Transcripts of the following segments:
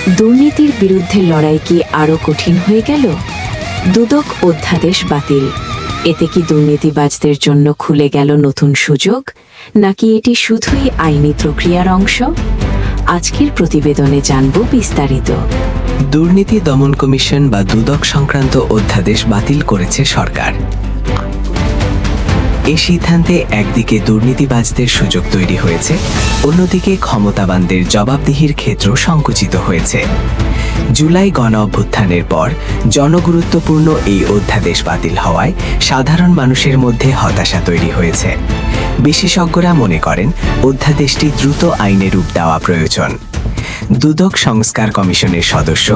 দুর্নীতির বিরুদ্ধে লড়াই কি আরও কঠিন হয়ে গেল? দুদক অধ্যাদেশ বাতিল। এতে কি দুর্নীতিবাজদের জন্য খুলে গেল নতুন সুযোগ, নাকি এটি শুধুই আইনি প্রক্রিয়ার অংশ? আজকের প্রতিবেদনে জানব বিস্তারিত। দুর্নীতি দমন কমিশন বা দুদক সংক্রান্ত অধ্যাদেশ বাতিল করেছে সরকার। এই সিদ্ধান্তে একদিকে দুর্নীতিবাজদের সুযোগ তৈরি হয়েছে, অন্যদিকে ক্ষমতাবানদের জবাবদিহির ক্ষেত্র সংকুচিত হয়েছে। জুলাই গণ অভ্যুত্থানের পর জনগুরুত্বপূর্ণ এই অধ্যাদেশ বাতিল হওয়ায় সাধারণ মানুষের মধ্যে হতাশা তৈরি হয়েছে। বিশেষজ্ঞরা মনে করেন অধ্যাদেশটি দ্রুত আইনে রূপ দেওয়া প্রয়োজন। দুদক সংস্কার কমিশনের সদস্য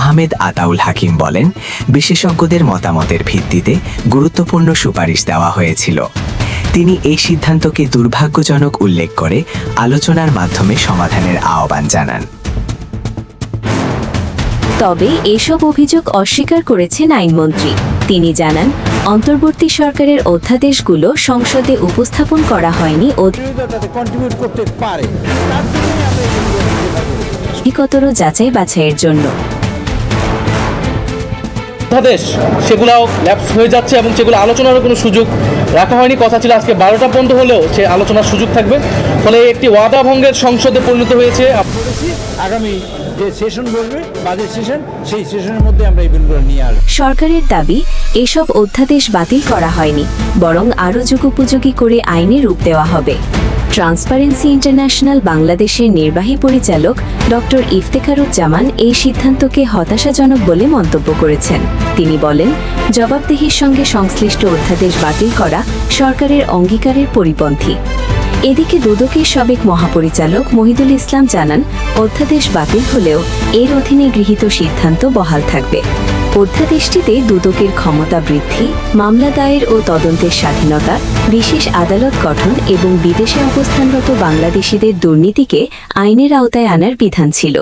আহমেদ আতাউল হাকিম বলেন, বিশেষজ্ঞদের মতামতের ভিত্তিতে গুরুত্বপূর্ণ সুপারিশ দেওয়া হয়েছিল। তিনি এই সিদ্ধান্তকে দুর্ভাগ্যজনক উল্লেখ করে আলোচনার মাধ্যমে সমাধানের আহ্বান জানান। তবে এসব অভিযোগ অস্বীকার করেছেন আইনমন্ত্রী। তিনি জানান, অন্তর্বর্তী সরকারের অধ্যাদেশগুলো সংসদে উপস্থাপন করা হয়নি অধিকতর যাচাই বাছাইয়ের জন্য। অধ্যাদেশ সেগুলোও ল্যাপস হয়ে যাচ্ছে এবং সেগুলো আলোচনারও কোনো সুযোগ রাখা হয়নি। কথা ছিল আজকে 12টা পর্যন্ত হলেও সে আলোচনার সুযোগ থাকবে, ফলে একটি ওয়াদা ভঙ্গের সংসদে পরিণত হয়েছে। আগামী যে সেশন বলবে বাজেট সেশন, সেই সেশনের মধ্যে আমরা এই বিলগুলো নিয়ে আসবো। সরকারের দাবি, এসব অধ্যাদেশ বাতিল করা হয়নি, বরং আরও যুগোপযোগী করে আইনে রূপ দেওয়া হবে। ট্রান্সপারেন্সি ইন্টারন্যাশনাল বাংলাদেশের নির্বাহী পরিচালক ডক্টর ইফতেখারুজ্জামান এই সিদ্ধান্তকে হতাশাজনক বলে মন্তব্য করেছেন। তিনি বলেন, জবাবদিহির সঙ্গে সংশ্লিষ্ট অধ্যাদেশ বাতিল করা সরকারের অঙ্গীকারের পরিপন্থী। এদিকে দুদকের সাবেক মহাপরিচালক মহিদুল ইসলাম জানান, অধ্যাদেশ বাতিল হলেও এর অধীনে গৃহীত সিদ্ধান্ত বহাল থাকবে। অধ্যাদেশটিতে দুদকের ক্ষমতা বৃদ্ধি, মামলা দায়ের ও তদন্তের স্বাধীনতা, বিশেষ আদালত গঠন এবং বিদেশে অবস্থানরত বাংলাদেশিদের দুর্নীতিকে আইনের আওতায় আনার বিধান ছিল।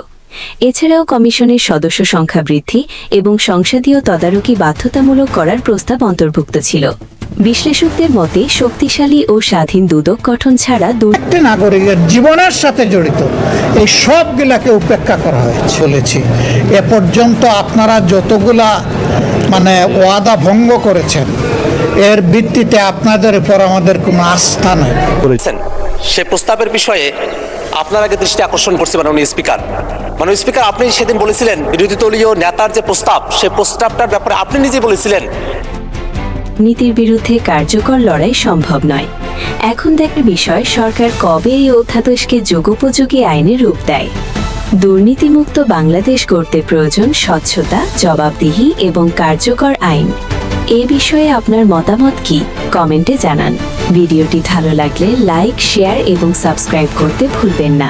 এছাড়াও কমিশনের সদস্য সংখ্যা বৃদ্ধি এবং সংসদীয় তদারকি বাধ্যতামূলক করার প্রস্তাব অন্তর্ভুক্ত ছিল। বিশ্লেষকদের মতে, শক্তিশালী ও স্বাধীন দুদক গঠন ছাড়া প্রত্যেক নাগরিকের জীবনের সাথে জড়িত এই সবগুলাকে উপেক্ষা করা চলেছে। এ পর্যন্ত আপনারা যতগুলা ওয়াদা ভঙ্গ করেছেন, এর ভিত্তিতে আপনাদের উপর আমাদের কোনো আস্থা নেই। সে প্রস্তাবের বিষয়ে আপনার আগে দৃষ্টি আকর্ষণ করছে মাননীয় স্পিকার। মাননীয় স্পিকার, আপনি সেদিন বলেছিলেন বিরোধী দলীয় নেতার যে প্রস্তাব, সে প্রস্তাবটার ব্যাপারে আপনি নিজে বলেছিলেন নীতির বিরুদ্ধে কার্যকর লড়াই সম্ভব নয়। এখন দেখার বিষয় সরকার কবে এই অধ্যাদেশকে যুগোপযোগী আইনে রূপ দেয়। দুর্নীতিমুক্ত বাংলাদেশ গড়তে প্রয়োজন স্বচ্ছতা, জবাবদিহি এবং কার্যকর আইন। এ বিষয়ে আপনার মতামত কি? কমেন্টে জানান। ভিডিওটি ভালো লাগলে লাইক, শেয়ার এবং সাবস্ক্রাইব করতে ভুলবেন না।